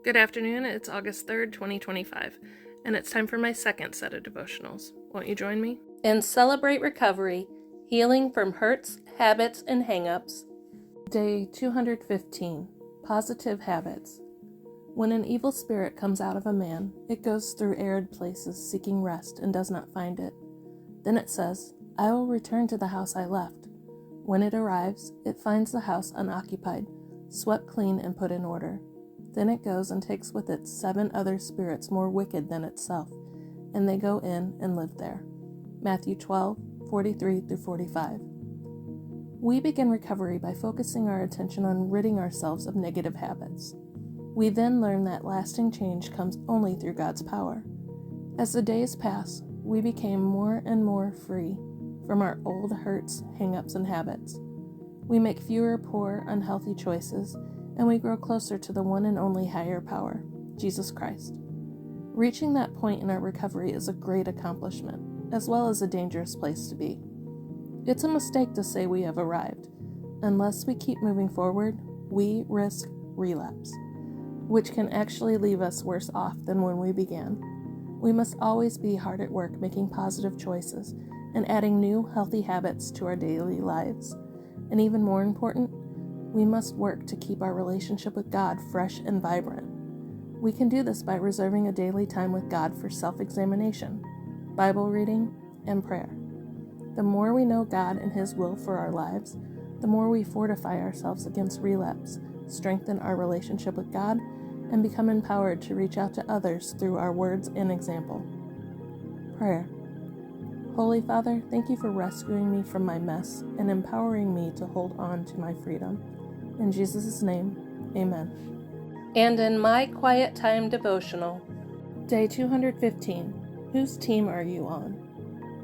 Good afternoon, it's August 3rd, 2025, and it's time for my second set of devotionals. Won't you join me? And celebrate recovery, healing from hurts, habits, and hang-ups. Day 215, Positive Habits. When an evil spirit comes out of a man, it goes through arid places seeking rest and does not find it. Then it says, "I will return to the house I left." When it arrives, it finds the house unoccupied, swept clean and put in order. Then it goes and takes with it 7 other spirits more wicked than itself, and they go in and live there. Matthew 12:43-45. We begin recovery by focusing our attention on ridding ourselves of negative habits. We then learn that lasting change comes only through God's power. As the days pass, we became more and more free from our old hurts, hang-ups, and habits. We make fewer poor, unhealthy choices, and we grow closer to the one and only higher power, Jesus Christ. Reaching that point in our recovery is a great accomplishment, as well as a dangerous place to be. It's a mistake to say we have arrived. Unless we keep moving forward, we risk relapse, which can actually leave us worse off than when we began. We must always be hard at work making positive choices and adding new, healthy habits to our daily lives. And even more important, we must work to keep our relationship with God fresh and vibrant. We can do this by reserving a daily time with God for self-examination, Bible reading, and prayer. The more we know God and His will for our lives, the more we fortify ourselves against relapse, strengthen our relationship with God, and become empowered to reach out to others through our words and example. Prayer. Holy Father, thank you for rescuing me from my mess and empowering me to hold on to my freedom. In Jesus' name, amen. And in my quiet time devotional, Day 215, Whose team are you on?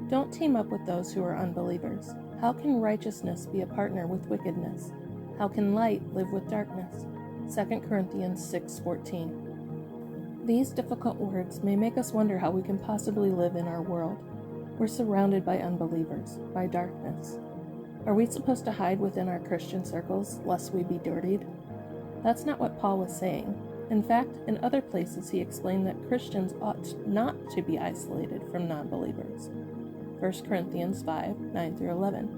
Don't team up with those who are unbelievers. How can righteousness be a partner with wickedness? How can light live with darkness? 2 Corinthians 6:14. These difficult words may make us wonder how we can possibly live in our world. We're surrounded by unbelievers, by darkness. Are we supposed to hide within our Christian circles lest we be dirtied? That's not what Paul was saying. In fact, in other places he explained that Christians ought not to be isolated from non-believers. 1 Corinthians 5:9-11,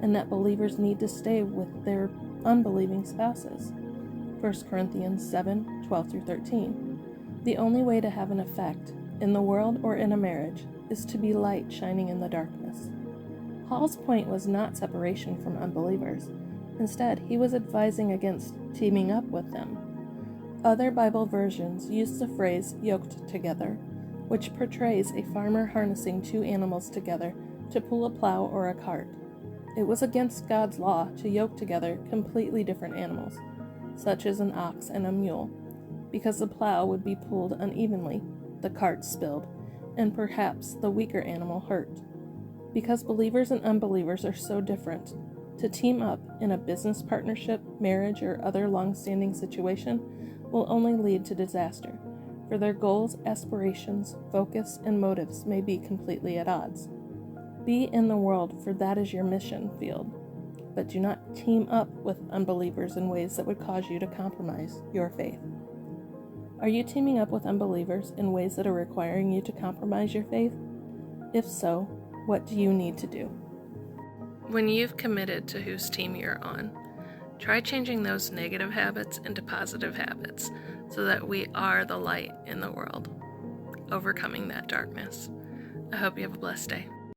and that believers need to stay with their unbelieving spouses. 1 Corinthians 7:12-13. The only way to have an effect, in the world or in a marriage, is to be light shining in the darkness. Paul's point was not separation from unbelievers. Instead, he was advising against teaming up with them. Other Bible versions use the phrase yoked together, which portrays a farmer harnessing 2 animals together to pull a plow or a cart. It was against God's law to yoke together completely different animals, such as an ox and a mule, because the plow would be pulled unevenly, the cart spilled, and perhaps the weaker animal hurt. Because believers and unbelievers are so different, to team up in a business partnership, marriage, or other long-standing situation will only lead to disaster, for their goals, aspirations, focus, and motives may be completely at odds. Be in the world, for that is your mission field, but do not team up with unbelievers in ways that would cause you to compromise your faith. Are you teaming up with unbelievers in ways that are requiring you to compromise your faith? If so, what do you need to do? When you've committed to whose team you're on, try changing those negative habits into positive habits so that we are the light in the world, overcoming that darkness. I hope you have a blessed day.